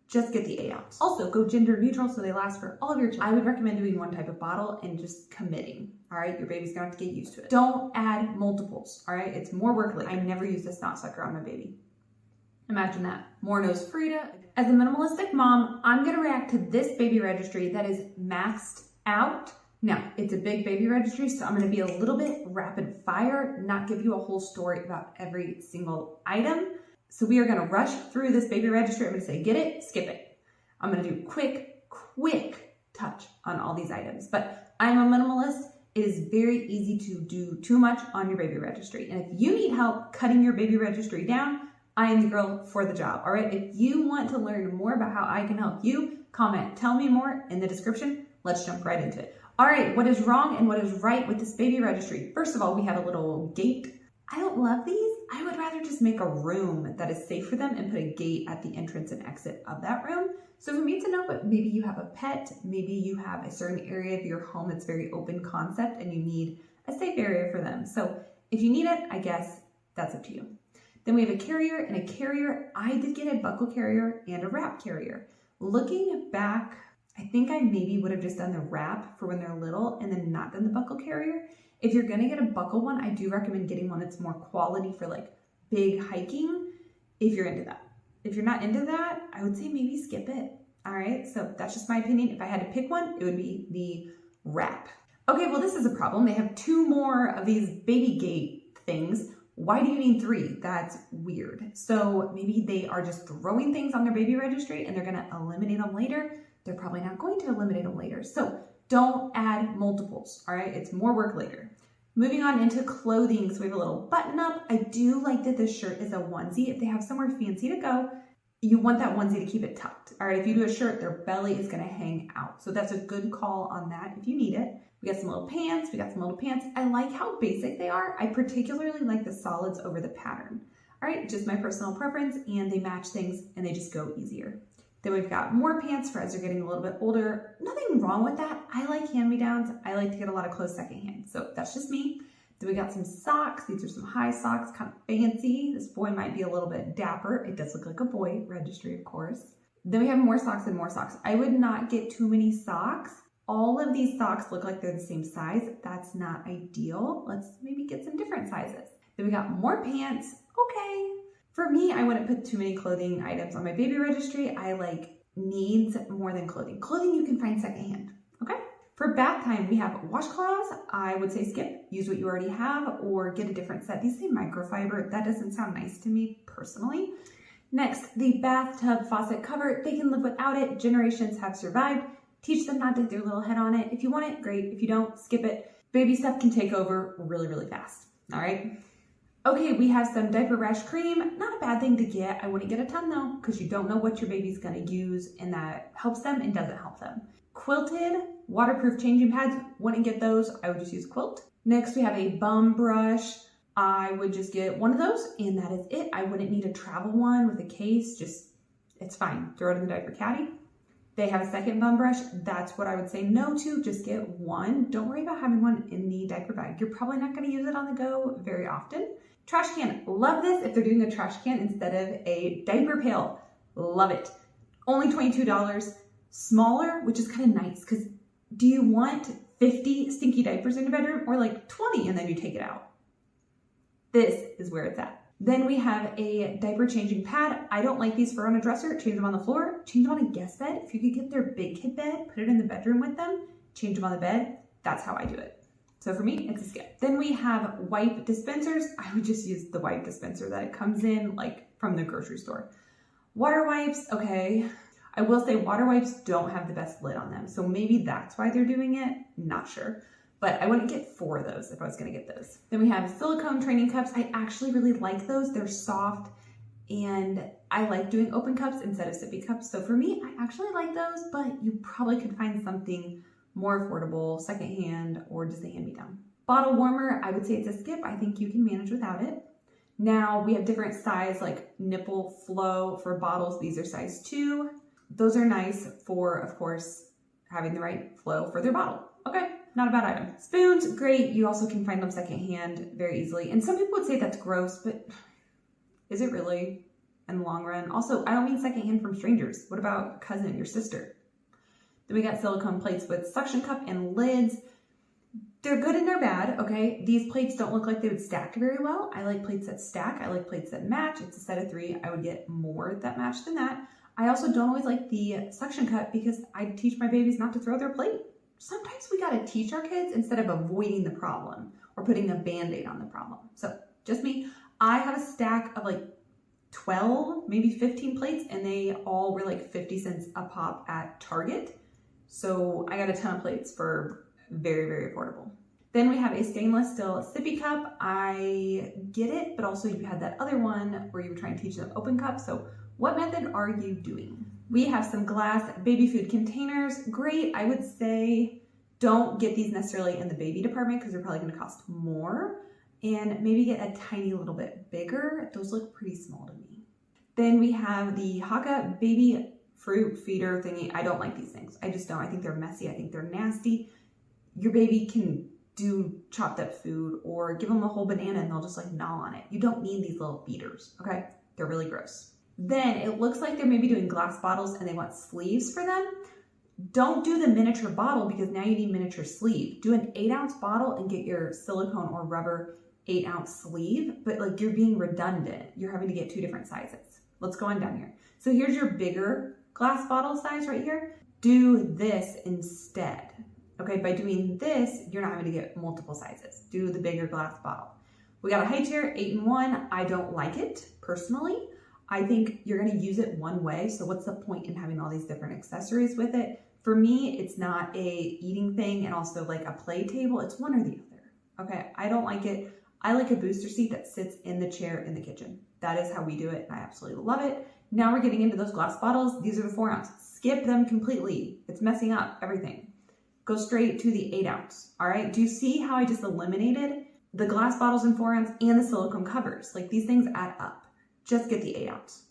just get the 8 ounce. Also, go gender neutral so they last for all of your children. I would recommend doing one type of bottle and just committing, all right? Your baby's gonna have to get used to it. Don't add multiples, all right? It's more work later. I never use the snot sucker on my baby. Imagine that. More knows Frida. As a minimalistic mom, I'm gonna react to this baby registry that is maxed out. Now, it's a big baby registry, so I'm gonna be a little bit rapid fire, not give you a whole story about every single item. So we are gonna rush through this baby registry. I'm gonna say, get it, skip it. I'm gonna do quick touch on all these items. But I'm a minimalist. It is very easy to do too much on your baby registry. And if you need help cutting your baby registry down, I am the girl for the job, all right? If you want to learn more about how I can help you, comment, tell me more in the description. Let's jump right into it. All right, what is wrong and what is right with this baby registry? First of all, we have a little gate. I don't love these. I would rather just make a room that is safe for them and put a gate at the entrance and exit of that room. So for me to know, but maybe you have a pet, maybe you have a certain area of your home that's very open concept and you need a safe area for them. So if you need it, I guess that's up to you. Then we have a carrier and a carrier. I did get a buckle carrier and a wrap carrier. Looking back, I think I maybe would have just done the wrap for when they're little and then not done the buckle carrier. If you're gonna get a buckle one, I do recommend getting one that's more quality for like big hiking if you're into that. If you're not into that, I would say maybe skip it. All right, so that's just my opinion. If I had to pick one, it would be the wrap. Okay, well this is a problem. They have 2 more of these baby gate things. Why do you need 3? That's weird. So maybe they are just throwing things on their baby registry and they're gonna eliminate them later. They're probably not going to eliminate them later. So don't add multiples, all right? It's more work later. Moving on into clothing. So we have a little button up. I do like that this shirt is a onesie. If they have somewhere fancy to go, you want that onesie to keep it tucked. All right, if you do a shirt, their belly is gonna hang out. So that's a good call on that if you need it. We got some little pants, I like how basic they are. I particularly like the solids over the pattern. All right, just my personal preference, and they match things and they just go easier. Then we've got more pants for as they're getting a little bit older. Nothing wrong with that. I like hand-me-downs. I like to get a lot of clothes secondhand. So that's just me. Then we got some socks. These are some high socks, kind of fancy. This boy might be a little bit dapper. It does look like a boy registry, of course. Then we have more socks and more socks. I would not get too many socks. All of these socks look like they're the same size. That's not ideal. Let's maybe get some different sizes. Then we got more pants. Okay. For me, I wouldn't put too many clothing items on my baby registry. I like needs more than clothing. Clothing you can find secondhand, okay? For bath time, we have washcloths. I would say skip, use what you already have, or get a different set. These say microfiber. That doesn't sound nice to me personally. Next, the bathtub faucet cover. They can live without it. Generations have survived. Teach them not to hit their little head on it. If you want it, great. If you don't, skip it. Baby stuff can take over really, really fast, all right? Okay, we have some diaper rash cream. Not a bad thing to get. I wouldn't get a ton though, because you don't know what your baby's gonna use, and that helps them and doesn't help them. Quilted, waterproof changing pads, wouldn't get those. I would just use quilt. Next, we have a bum brush. I would just get one of those, and that is it. I wouldn't need a travel one with a case. Just, it's fine. Throw it in the diaper caddy. They have a second bum brush. That's what I would say no to. Just get one. Don't worry about having one in the diaper bag. You're probably not gonna use it on the go very often. Trash can, love this if they're doing a trash can instead of a diaper pail. Love it. Only $22, smaller, which is kind of nice, because do you want 50 stinky diapers in your bedroom, or like 20 and then you take it out? This is where it's at. Then we have a diaper changing pad. I don't like these for on a dresser. Change them on the floor, change them on a guest bed. If you could get their big kid bed, put it in the bedroom with them, change them on the bed. That's how I do it. So for me, it's a skip. Then we have wipe dispensers. I would just use the wipe dispenser that it comes in, like from the grocery store. Water wipes, okay. I will say water wipes don't have the best lid on them. So maybe that's why they're doing it, not sure. But I wouldn't get 4 of those if I was gonna get those. Then we have silicone training cups. I actually really like those. They're soft and I like doing open cups instead of sippy cups. So for me, I actually like those, but you probably could find something more affordable, secondhand, or just a hand-me-down. Bottle warmer, I would say it's a skip. I think you can manage without it. Now we have different size, like nipple flow for bottles. These are size 2. Those are nice for, of course, having the right flow for their bottle. Okay, not a bad item. Spoons, great. You also can find them secondhand very easily. And some people would say that's gross, but is it really? in the long run. Also, I don't mean secondhand from strangers. What about your cousin, your sister? Then we got silicone plates with suction cup and lids. They're good and they're bad, okay? These plates don't look like they would stack very well. I like plates that stack. I like plates that match. It's a set of 3. I would get more that match than that. I also don't always like the suction cup because I teach my babies not to throw their plate. Sometimes we gotta teach our kids instead of avoiding the problem or putting a Band-Aid on the problem. So just me, I have a stack of like 12, maybe 15 plates, and they all were like 50 cents a pop at Target. So I got a ton of plates for very, very affordable. Then we have a stainless steel sippy cup. I get it, but also you had that other one where you were trying to teach them open cup. So what method are you doing? We have some glass baby food containers. Great. I would say don't get these necessarily in the baby department because they're probably going to cost more, and maybe get a tiny little bit bigger. Those look pretty small to me. Then we have the Haka baby fruit feeder thingy. I don't like these things. I just don't. I think they're messy. I think they're nasty. Your baby can do chopped up food or give them a whole banana and they'll just like gnaw on it. You don't need these little feeders, okay? They're really gross. Then it looks like they're maybe doing glass bottles and they want sleeves for them. Don't do the miniature bottle because now you need miniature sleeve. Do an 8-ounce bottle and get your silicone or rubber 8-ounce sleeve, but like you're being redundant. You're having to get 2 different sizes. Let's go on down here. So here's your bigger glass bottle size right here. Do this instead. Okay, by doing this, you're not having to get multiple sizes. Do the bigger glass bottle. We got a high chair, 8-in-1. I don't like it personally. I think you're gonna use it one way. So what's the point in having all these different accessories with it? For me, it's not a eating thing and also like a play table. It's one or the other. Okay, I don't like it. I like a booster seat that sits in the chair in the kitchen. That is how we do it. And I absolutely love it. Now we're getting into those glass bottles. These are the 4-ounce. Skip them completely. It's messing up everything. Go straight to the 8-ounce. All right. Do you see how I just eliminated the glass bottles in 4-ounce and the silicone covers? Like these things add up. Just get the 8-ounce.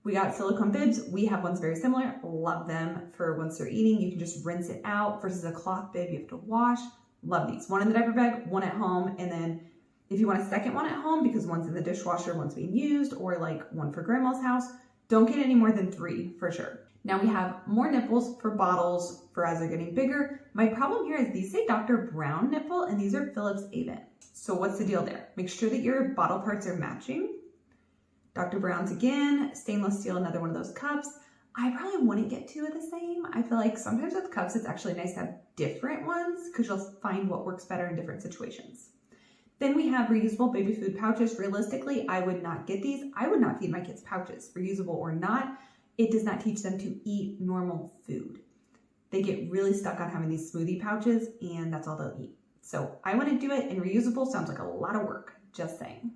We got silicone bibs. We have ones very similar. Love them for once they're eating. You can just rinse it out versus a cloth bib you have to wash. Love these. One in the diaper bag, one at home. And then if you want a second one at home because one's in the dishwasher, one's being used, or like one for grandma's house, don't get any more than 3 for sure. Now we have more nipples for bottles for as they're getting bigger. My problem here is these say Dr. Brown nipple and these are Philips Avent. So what's the deal there? Make sure that your bottle parts are matching. Dr. Brown's again, stainless steel, another one of those cups. I probably wouldn't get 2 of the same. I feel like sometimes with cups, it's actually nice to have different ones because you'll find what works better in different situations. Then we have reusable baby food pouches. Realistically, I would not get these. I would not feed my kids pouches, reusable or not. It does not teach them to eat normal food. They get really stuck on having these smoothie pouches and that's all they'll eat. So I wouldn't do it, and reusable sounds like a lot of work, just saying.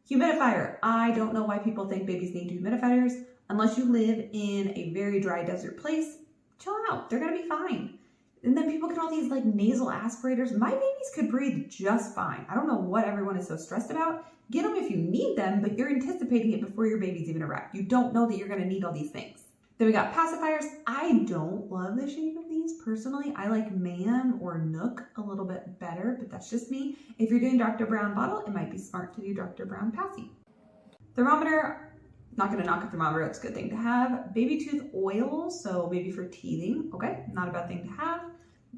Humidifier. I don't know why people think babies need humidifiers. Unless you live in a very dry desert place, chill out. They're gonna be fine. And then people get all these like nasal aspirators. My babies could breathe just fine. I don't know what everyone is so stressed about. Get them if you need them, but you're anticipating it before your baby's even arrived. You don't know that you're gonna need all these things. Then we got pacifiers. I don't love the shape of these personally. I like Ma'am or Nook a little bit better, but that's just me. If you're doing Dr. Brown bottle, it might be smart to do Dr. Brown Passy. Thermometer, not gonna knock a thermometer, it's a good thing to have. Baby tooth oil, so maybe for teething, okay, not a bad thing to have.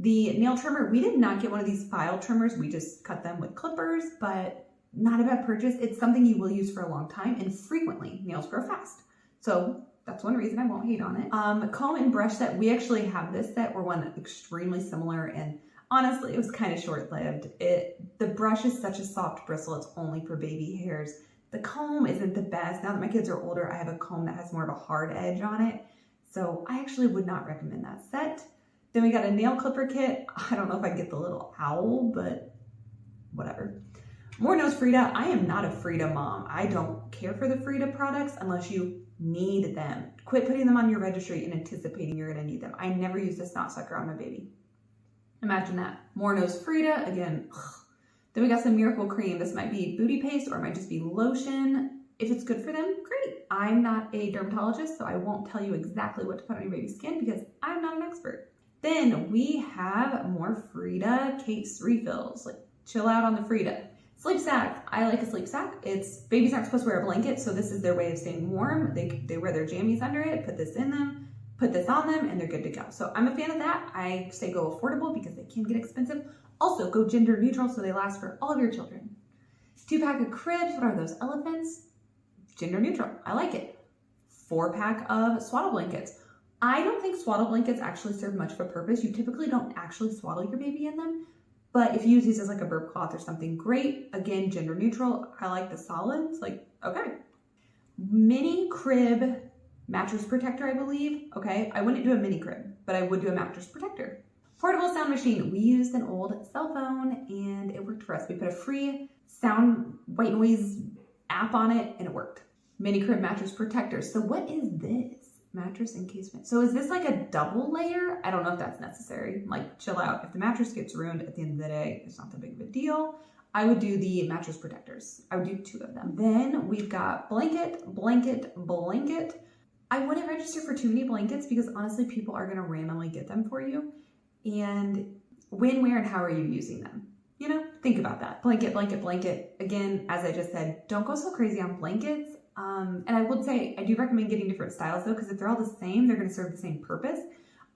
The nail trimmer, we did not get one of these file trimmers, we just cut them with clippers, but not a bad purchase. It's something you will use for a long time, and frequently, nails grow fast. So that's one reason I won't hate on it. Comb and brush set, we actually have this set. We're one extremely similar, and honestly, it was kind of short-lived. The brush is such a soft bristle, it's only for baby hairs. The comb isn't the best. Now that my kids are older, I have a comb that has more of a hard edge on it. So I actually would not recommend that set. Then we got a nail clipper kit. I don't know if I get the little owl, but whatever. More nose Frida. I am not a Frida mom. I don't care for the Frida products unless you need them. Quit putting them on your registry and anticipating you're gonna need them. I never use this snot sucker on my baby. Imagine that. More nose Frida, again, ugh. Then we got some Miracle Cream. This might be booty paste or it might just be lotion. If it's good for them, great. I'm not a dermatologist, so I won't tell you exactly what to put on your baby's skin because I'm not an expert. Then we have more Frida case refills. Like, chill out on the Frida. Sleep sack. I like a sleep sack. Babies aren't supposed to wear a blanket, so this is their way of staying warm. They wear their jammies under it, put this in them, put this on them, and they're good to go. So I'm a fan of that. I say go affordable because they can get expensive. Also, go gender neutral so they last for all of your children. 2-pack of cribs. What are those? Elephants? Gender neutral. I like it. 4-pack of swaddle blankets. I don't think swaddle blankets actually serve much of a purpose. You typically don't actually swaddle your baby in them. But if you use these as like a burp cloth or something, great. Again, gender neutral. I like the solids. Like, okay. Mini crib mattress protector, I believe. Okay, I wouldn't do a mini crib, but I would do a mattress protector. Portable sound machine. We used an old cell phone and it worked for us. We put a free sound white noise app on it and it worked. Mini crib mattress protector. So what is this? Mattress encasement. So is this like a double layer? I don't know if that's necessary. Like, chill out. If the mattress gets ruined at the end of the day, it's not that big of a deal. I would do the mattress protectors. I would do 2 of them. Then we've got blanket. I wouldn't register for too many blankets because honestly, people are going to randomly get them for you. And when, where, and how are you using them? You know, think about that. Blanket. Again, as I just said, don't go so crazy on blankets. And I would say, I do recommend getting different styles though, because if they're all the same, they're going to serve the same purpose.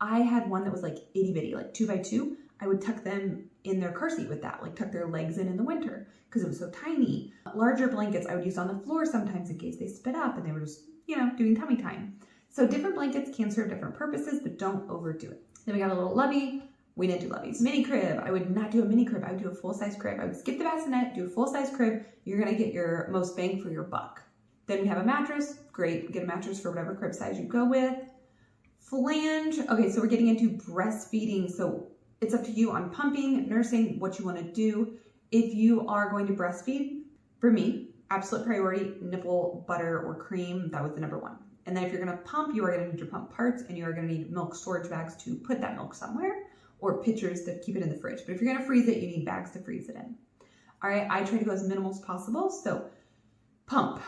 I had one that was like itty bitty, like 2x2. I would tuck them in their car seat with that, like tuck their legs in the winter because it was so tiny. Larger blankets I would use on the floor sometimes in case they spit up and they were just, you know, doing tummy time. So different blankets can serve different purposes, but don't overdo it. Then we got a little lovey. We didn't do loveys. Mini crib. I would not do a mini crib. I would do a full-size crib. I would skip the bassinet, do a full-size crib. You're going to get your most bang for your buck. Then we have a mattress. Great. Get a mattress for whatever crib size you go with. Flange. Okay, so we're getting into breastfeeding. So it's up to you on pumping, nursing, what you want to do. If you are going to breastfeed, for me, absolute priority, nipple, butter, or cream. That was the number 1. And then if you're going to pump, you are going to need your pump parts and you are going to need milk storage bags to put that milk somewhere or pitchers to keep it in the fridge. But if you're going to freeze it, you need bags to freeze it in. All right, I try to go as minimal as possible. So pump,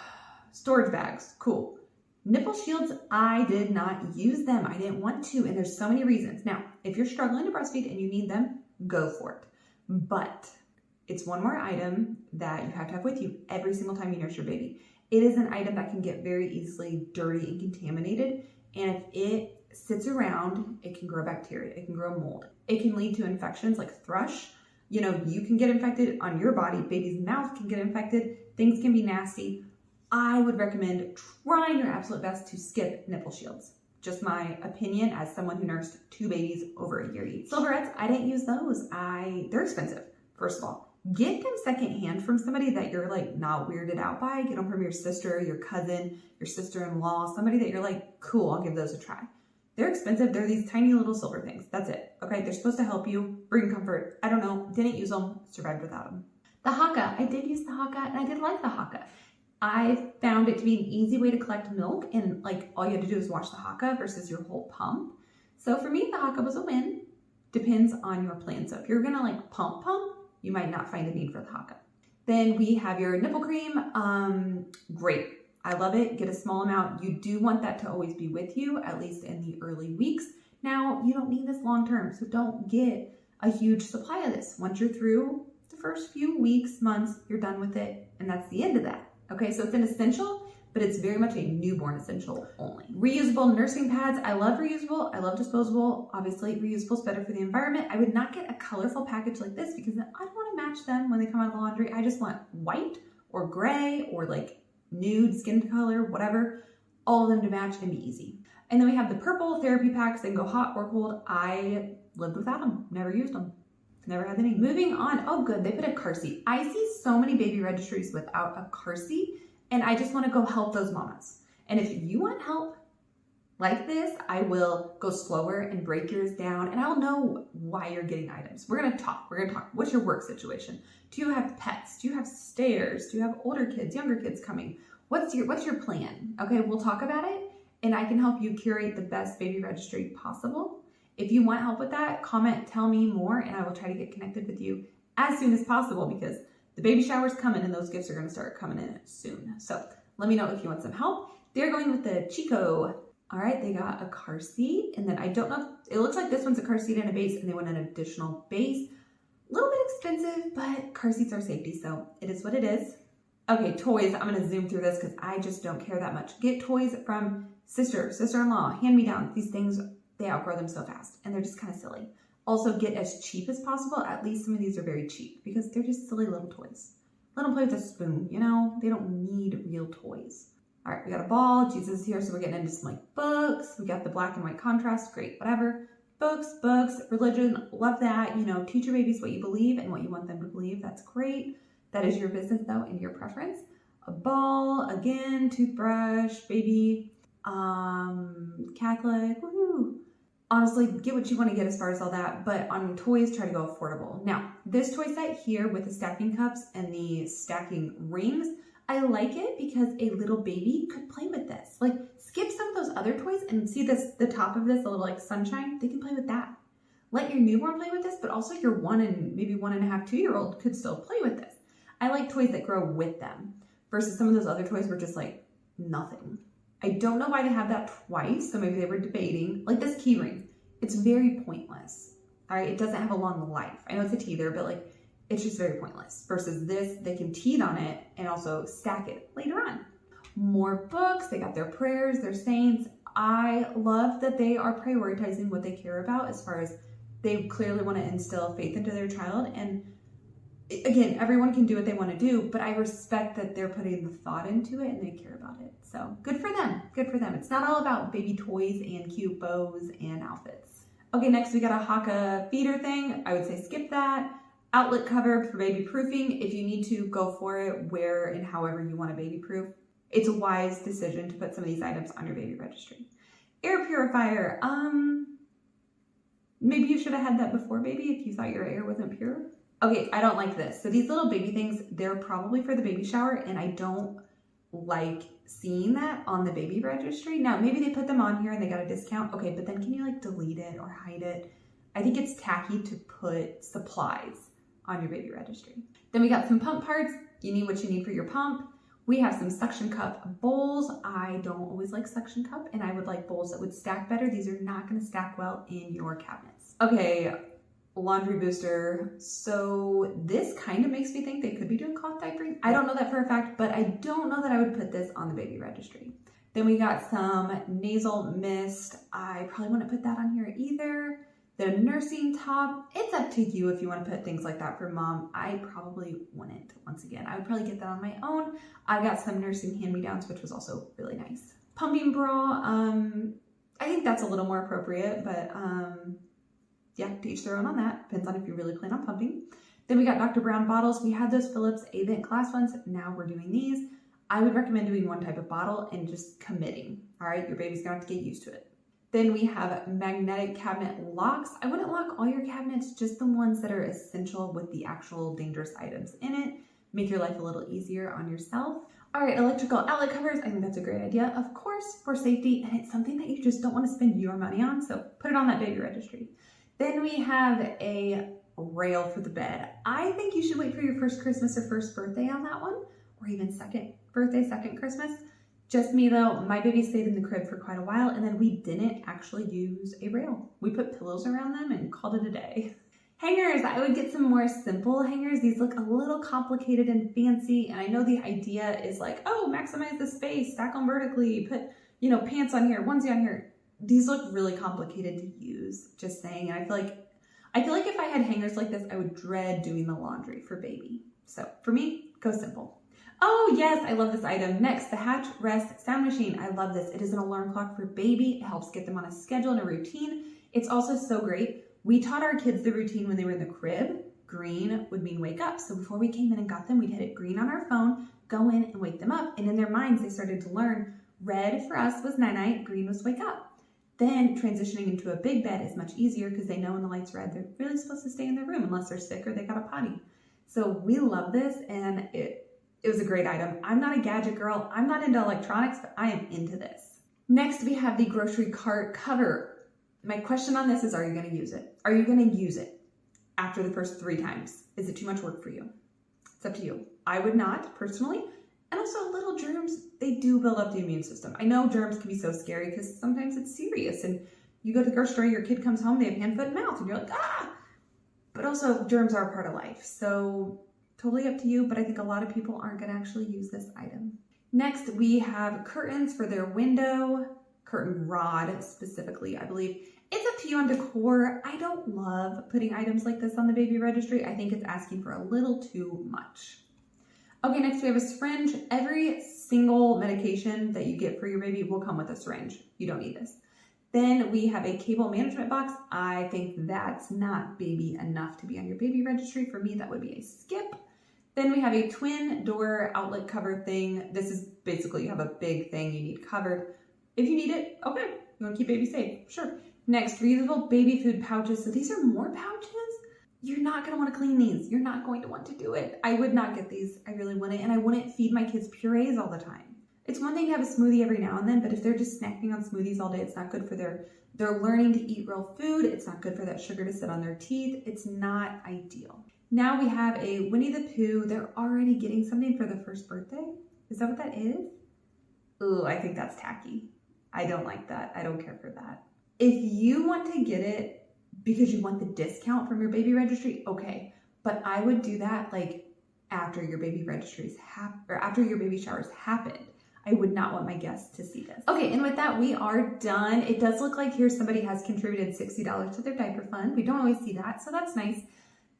storage bags, cool. Nipple shields, I did not use them. I didn't want to, and there's so many reasons. Now, if you're struggling to breastfeed and you need them, go for it. But it's one more item that you have to have with you every single time you nurse your baby. It is an item that can get very easily dirty and contaminated, and if it sits around, it can grow bacteria, it can grow mold. It can lead to infections like thrush. You know, you can get infected on your body, baby's mouth can get infected, things can be nasty. I would recommend trying your absolute best to skip nipple shields. Just my opinion as someone who nursed 2 babies over a year each. Silverettes, I didn't use those. They're expensive, first of all. Get them secondhand from somebody that you're like not weirded out by. Get them from your sister, your cousin, your sister-in-law, somebody that you're like, cool, I'll give those a try. They're expensive. They're these tiny little silver things. That's it. Okay, they're supposed to help you, bring comfort. I don't know, didn't use them, survived without them. The Haka, I did use the Haka and I did like the Haka. I found it to be an easy way to collect milk and like all you had to do is wash the Haka versus your whole pump. So for me, the Haka was a win. Depends on your plan. So if you're gonna like pump, you might not find a need for the Haka. Then we have your nipple cream. Great. I love it. Get a small amount. You do want that to always be with you, at least in the early weeks. Now, you don't need this long term, so don't get a huge supply of this. Once you're through the first few weeks, months, you're done with it, and that's the end of that. Okay, so it's an essential, but it's very much a newborn essential only. Reusable nursing pads. I love reusable. I love disposable. Obviously, reusable is better for the environment. I would not get a colorful package like this because I don't want to match them when they come out of the laundry. I just want white or gray or like nude skin color, whatever, all of them to match and be easy. And then we have the purple therapy packs. They can go hot or cold. I lived without them, never used them, never had the need. Moving on. Oh, good. They put a car seat. I see so many baby registries without a car seat, and I just want to go help those mamas. And if you want help like this, I will go slower and break yours down, and I'll know why you're getting items. We're going to talk. What's your work situation? Do you have pets? Do you have stairs? Do you have older kids, younger kids coming? What's your plan? Okay, we'll talk about it, and I can help you curate the best baby registry possible. If you want help with that, comment, tell me more, and I will try to get connected with you as soon as possible because the baby shower's coming and those gifts are going to start coming in soon. So let me know if you want some help. They're going with the Chico. All right, they got a car seat, and then I don't know, it looks like this one's a car seat and a base, and they want an additional base. little bit expensive, but car seats are safety, so it is what it is. Okay, toys. I'm going to zoom through this because I just don't care that much. Get toys from sister-in-law, hand-me-downs. These things, they outgrow them so fast, and they're just kind of silly. Also, get as cheap as possible. At least some of these are very cheap because they're just silly little toys. Let them play with a spoon, you know? They don't need real toys. All right, we got a ball. Jesus is here, so we're getting into some like books. We got the black and white contrast. Great, whatever. Books, religion, love that. You know, teach your babies what you believe and what you want them to believe. That's great. That is your business though and your preference. A ball, again, toothbrush, baby, Catholic, woohoo. Honestly, get what you want to get as far as all that, but on toys, try to go affordable. Now, this toy set here with the stacking cups and the stacking rings, I like it because a little baby could play with this. Like, skip some of those other toys and see this, the top of this, a little like sunshine, they can play with that. Let your newborn play with this, but also your 1 and maybe 1.5, 2-year-old could still play with this. I like toys that grow with them versus some of those other toys were just like nothing. I don't know why they have that twice, so maybe they were debating. Like this key ring, it's very pointless, all right? It doesn't have a long life. I know it's a teether, but like, it's just very pointless. Versus this, they can teet on it and also stack it later on. More books, they got their prayers, their saints. I love that they are prioritizing what they care about as far as they clearly want to instill faith into their child. And again, everyone can do what they want to do, but I respect that they're putting the thought into it and they care about it. So good for them, good for them. It's not all about baby toys and cute bows and outfits. Okay, next we got a Haka feeder thing. I would say skip that. Outlet cover for baby proofing. If you need to, go for it where and however you want to baby proof. It's a wise decision to put some of these items on your baby registry. Air purifier. Maybe you should have had that before, baby, if you thought your air wasn't pure. Okay, I don't like this. So these little baby things, they're probably for the baby shower, and I don't like seeing that on the baby registry. Now, maybe they put them on here and they got a discount. Okay, but then can you like delete it or hide it? I think it's tacky to put supplies on your baby registry. Then we got some pump parts. You need what you need for your pump. We have some suction cup bowls. I don't always like suction cup, and I would like bowls that would stack better. These are not gonna stack well in your cabinets. Okay, laundry booster. So this kind of makes me think they could be doing cloth diapering. I don't know that for a fact, but I don't know that I would put this on the baby registry. Then we got some nasal mist. I probably wouldn't put that on here either. The nursing top, it's up to you if you want to put things like that for mom. I probably wouldn't, once again. I would probably get that on my own. I got some nursing hand-me-downs, which was also really nice. Pumping bra, I think that's a little more appropriate, but yeah, to each their own on that. Depends on if you really plan on pumping. Then we got Dr. Brown bottles. We had those Philips Avent glass ones. Now we're doing these. I would recommend doing one type of bottle and just committing. All right, your baby's gonna have to get used to it. Then we have magnetic cabinet locks. I wouldn't lock all your cabinets, just the ones that are essential with the actual dangerous items in it. Make your life a little easier on yourself. All right, electrical outlet covers. I think that's a great idea, of course, for safety, and it's something that you just don't want to spend your money on, so put it on that baby registry. Then we have a rail for the bed. I think you should wait for your first Christmas or first birthday on that one, or even second birthday, second Christmas. Just me though, my baby stayed in the crib for quite a while, and then we didn't actually use a rail. We put pillows around them and called it a day. Hangers, I would get some more simple hangers. These look a little complicated and fancy, and I know the idea is like, oh, maximize the space, stack them vertically, put, you know, pants on here, onesie on here. These look really complicated to use, just saying. And I feel like if I had hangers like this, I would dread doing the laundry for baby. So for me, go simple. Oh yes, I love this item. Next, the Hatch Rest Sound Machine. I love this. It is an alarm clock for baby. It helps get them on a schedule and a routine. It's also so great. We taught our kids the routine when they were in the crib. Green would mean wake up. So before we came in and got them, we'd hit it green on our phone, go in and wake them up. And in their minds, they started to learn red for us was night-night, green was wake up. Then transitioning into a big bed is much easier because they know when the light's red, they're really supposed to stay in their room unless they're sick or they got a potty. So we love this, and it was a great item. I'm not a gadget girl. I'm not into electronics, but I am into this. Next, we have the grocery cart cover. My question on this is, are you going to use it? Are you going to use it after the first 3 times? Is it too much work for you? It's up to you. I would not, personally. And also, little germs, they do build up the immune system. I know germs can be so scary because sometimes it's serious. And you go to the grocery store, your kid comes home, they have hand, foot, and mouth, and you're like, ah! but also germs are a part of life. So totally up to you, but I think a lot of people aren't gonna actually use this item. Next, we have curtains for their window, curtain rod specifically, I believe. It's up to you on decor. I don't love putting items like this on the baby registry. I think it's asking for a little too much. Okay, next we have a syringe. Every single medication that you get for your baby will come with a syringe. You don't need this. Then we have a cable management box. I think that's not baby enough to be on your baby registry. For me, that would be a skip. Then we have a twin door outlet cover thing. This is basically, you have a big thing you need covered. If you need it, okay, you wanna keep baby safe, sure. Next, reusable baby food pouches. So these are more pouches. You're not gonna wanna clean these. You're not going to want to do it. I would not get these, I really wouldn't, and I wouldn't feed my kids purees all the time. It's one thing to have a smoothie every now and then, but if they're just snacking on smoothies all day, it's not good for they're learning to eat real food. It's not good for that sugar to sit on their teeth. It's not ideal. Now we have a Winnie the Pooh. They're already getting something for the first birthday. Is that what that is? Ooh, I think that's tacky. I don't like that. I don't care for that. If you want to get it because you want the discount from your baby registry, okay. But I would do that like after your baby registries or after your baby showers happened. I would not want my guests to see this. Okay, and with that, we are done. It does look like here somebody has contributed $60 to their diaper fund. We don't always see that, so that's nice.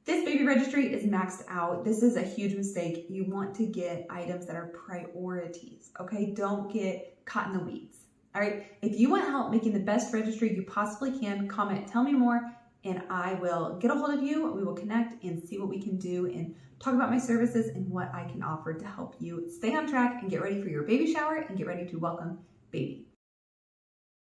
This baby registry is maxed out. This is a huge mistake. You want to get items that are priorities, okay? Don't get caught in the weeds, all right? If you want help making the best registry you possibly can, comment, tell me more, and I will get a hold of you. We will connect and see what we can do and talk about my services and what I can offer to help you stay on track and get ready for your baby shower and get ready to welcome baby.